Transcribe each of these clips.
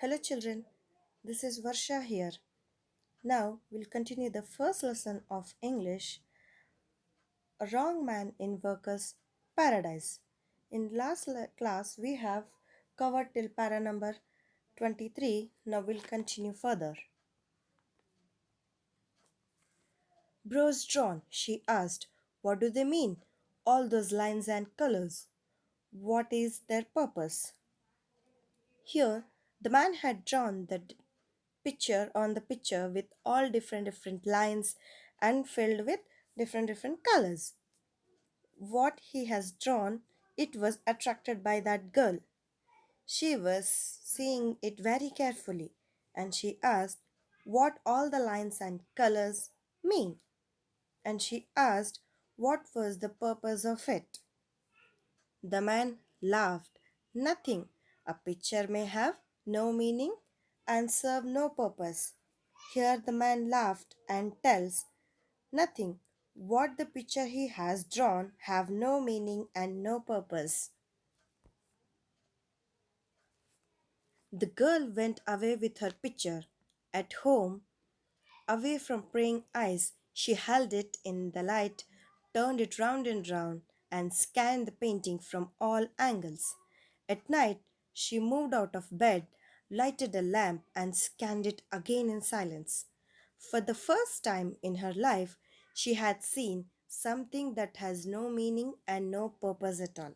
Hello, children. This is Varsha here. Now we'll continue the first lesson of English, A Wrong Man in Workers' Paradise. In class, we have covered till para number 23. Now we'll continue further. Bro's drawn, she asked. What do they mean? All those lines and colors. What is their purpose? Here, the man had drawn the picture on the picture with all different lines and filled with different colors. What he has drawn, it was attracted by that girl. She was seeing it very carefully and she asked what all the lines and colors mean, and she asked what was the purpose of it. The man laughed. Nothing. A picture may have no meaning and serve no purpose. Here the man laughed and tells nothing. What the picture he has drawn have no meaning and no purpose. The girl went away with her picture. At home, away from praying eyes, she held it in the light, turned it round and round, and scanned the painting from all angles. At night, she moved out of bed, lighted a lamp, and scanned it again in silence. For the first time in her life, she had seen something that has no meaning and no purpose at all.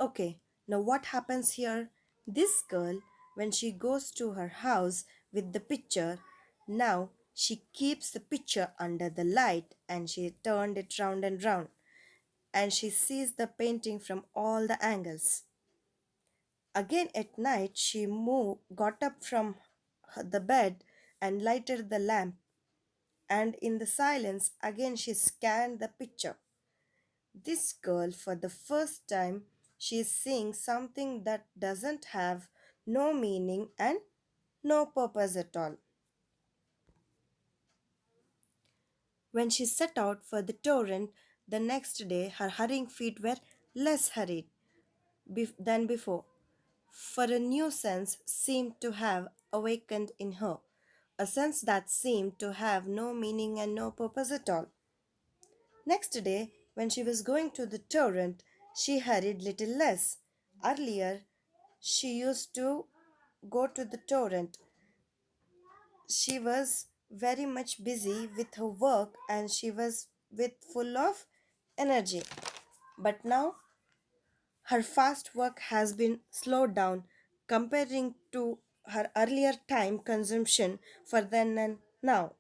Okay, now what happens here? This girl, when she goes to her house with the picture, now she keeps the picture under the light and she turned it round and round and she sees the painting from all the angles. Again at night she got up from the bed and lighted the lamp, and in the silence again she scanned the picture. This girl, for the first time, she is seeing something that doesn't have no meaning and no purpose at all. When she set out for the torrent the next day, her hurrying feet were less hurried than before, for a new sense seemed to have awakened in her, a sense that seemed to have no meaning and no purpose at all. Next day, when she was going to the torrent, she hurried little less. Earlier, she used to go to the torrent. She was very much busy with her work and she was with full of energy. But now her fast work has been slowed down comparing to her earlier time consumption for then and now.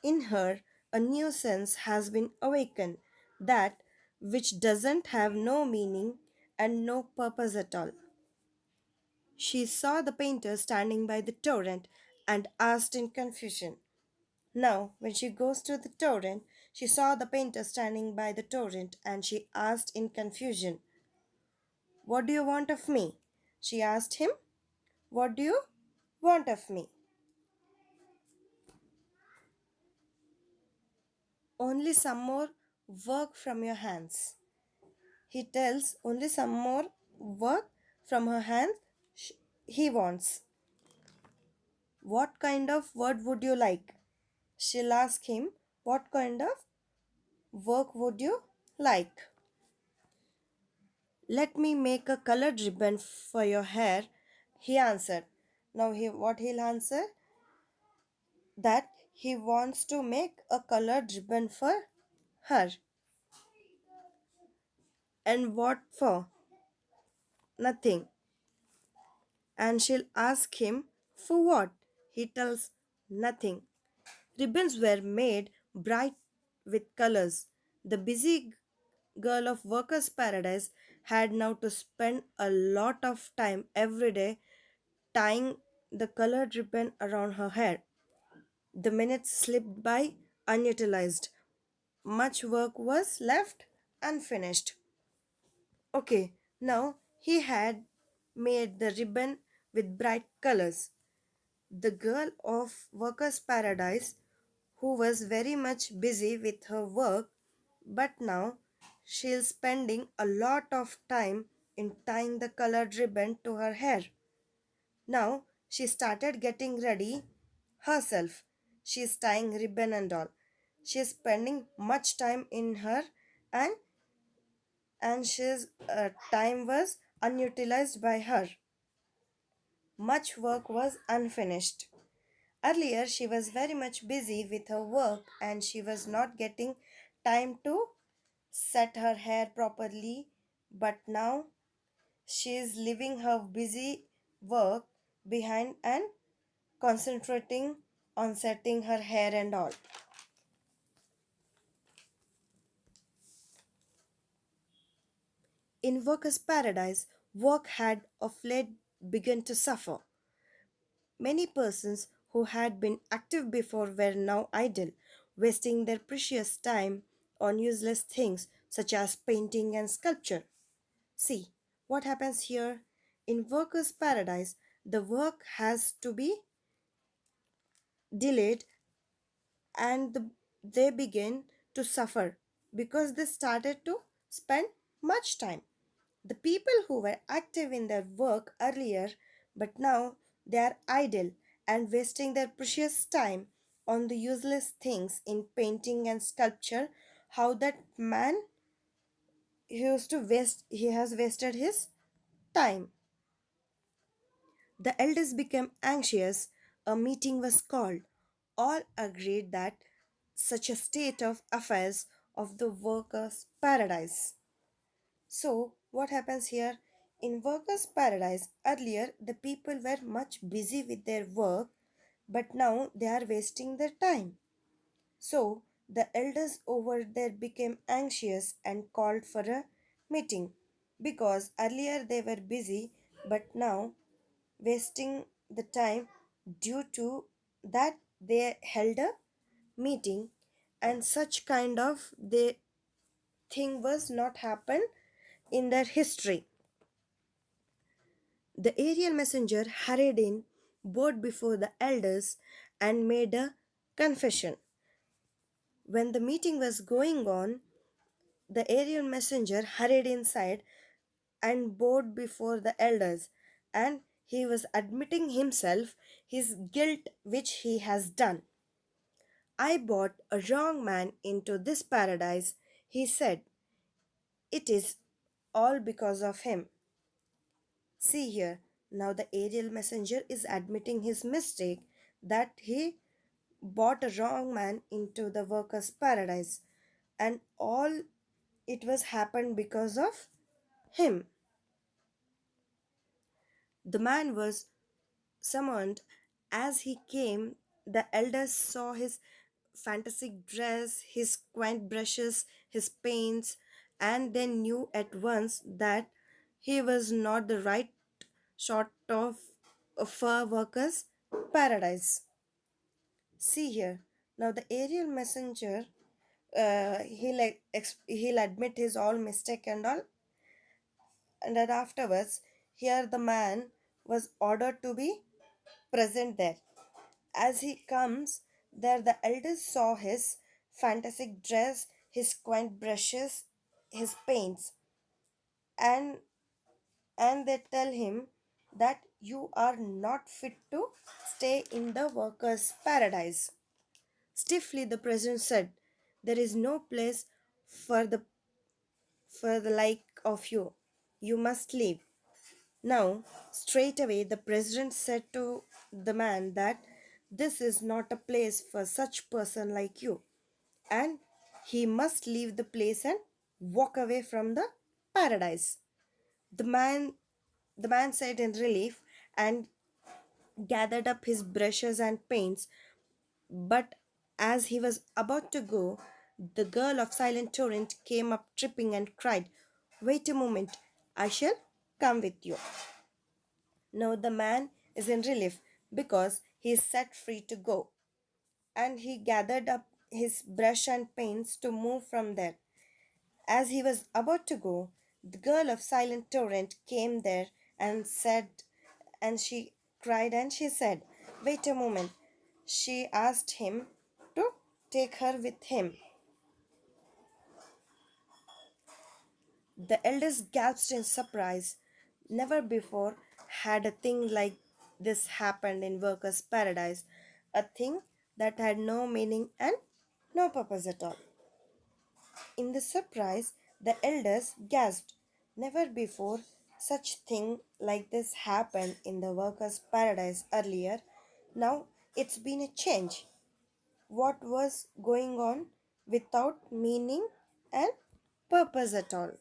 In her, a new sense has been awakened, that which doesn't have no meaning and no purpose at all. She saw the painter standing by the torrent and asked in confusion. Now, when she goes to the torrent, she saw the painter standing by the torrent and she asked in confusion, what do you want of me? She asked him, what do you want of me? Only some more work from your hands. He tells only some more work from her hands he wants. What kind of word would you like? She'll ask him, what kind of work would you like? Let me make a colored ribbon for your hair, he answered. Now what he'll answer? That he wants to make a colored ribbon for her. And what for? Nothing. And she'll ask him, for what? He tells nothing. Ribbons were made bright with colors. The busy girl of Workers' Paradise had now to spend a lot of time every day tying the colored ribbon around her hair. The minutes slipped by unutilized. Much work was left unfinished. Okay, now he had made the ribbon with bright colors. The girl of Workers' Paradise, who was very much busy with her work, but now she's spending a lot of time in tying the colored ribbon to her hair. Now she started getting ready herself. She is tying ribbon and all. She is spending much time in her, and she's time was unutilized by her. Much work was unfinished. Earlier, she was very much busy with her work and she was not getting time to set her hair properly. But now she is leaving her busy work behind and concentrating on setting her hair and all. In Workers' Paradise, work had of late begun to suffer. Many persons who had been active before were now idle, wasting their precious time on useless things such as painting and sculpture. See what happens here. In Workers' Paradise, the work has to be delayed and they begin to suffer because they started to spend much time. The people who were active in their work earlier but now they are idle and wasting their precious time on the useless things in painting and sculpture. How that man he has wasted his time. The elders became anxious. A meeting was called. All agreed that such a state of affairs of the workers' paradise. So, what happens here? In workers' paradise, earlier the people were much busy with their work, but now they are wasting their time. So, the elders over there became anxious and called for a meeting because earlier they were busy, but now wasting the time due to that they held a meeting and such kind of the thing was not happen in their history. The aerial messenger hurried in, bowed before the elders, and made a confession. When the meeting was going on, the aerial messenger hurried inside and bowed before the elders, and he was admitting himself his guilt which he has done. I brought a wrong man into this paradise, he said. It is all because of him. See here, now the aerial messenger is admitting his mistake that he brought a wrong man into the workers' paradise, and all it was happened because of him. The man was summoned. As he came, the elders saw his fantastic dress, his quaint brushes, his paints, and they knew at once that he was not the right sort of a fur worker's paradise. See here. Now the aerial messenger, he'll admit his all mistake and all, and then afterwards, here the man was ordered to be present there. As he comes, there the elders saw his fantastic dress, his quaint brushes, his paints, and they tell him that you are not fit to stay in the workers' paradise. Stiffly the president said, there is no place for the like of you. You must leave. Now, straight away, the president said to the man that this is not a place for such person like you, and he must leave the place and walk away from the paradise. The man, the man said in relief and gathered up his brushes and paints. But as he was about to go, the girl of Silent Torrent came up tripping and cried, "Wait a moment, I shall come with you." Now the man is in relief because he is set free to go, and he gathered up his brush and paints to move from there. As he was about to go, the girl of Silent Torrent came there and said, and she cried and she said, "Wait a moment." She asked him to take her with him. The eldest gasped in surprise. Never before had a thing like this happened in Workers' Paradise, a thing that had no meaning and no purpose at all. In the surprise, the elders gasped. Never before such thing like this happened in the Workers' Paradise earlier. Now it's been a change. What was going on without meaning and purpose at all?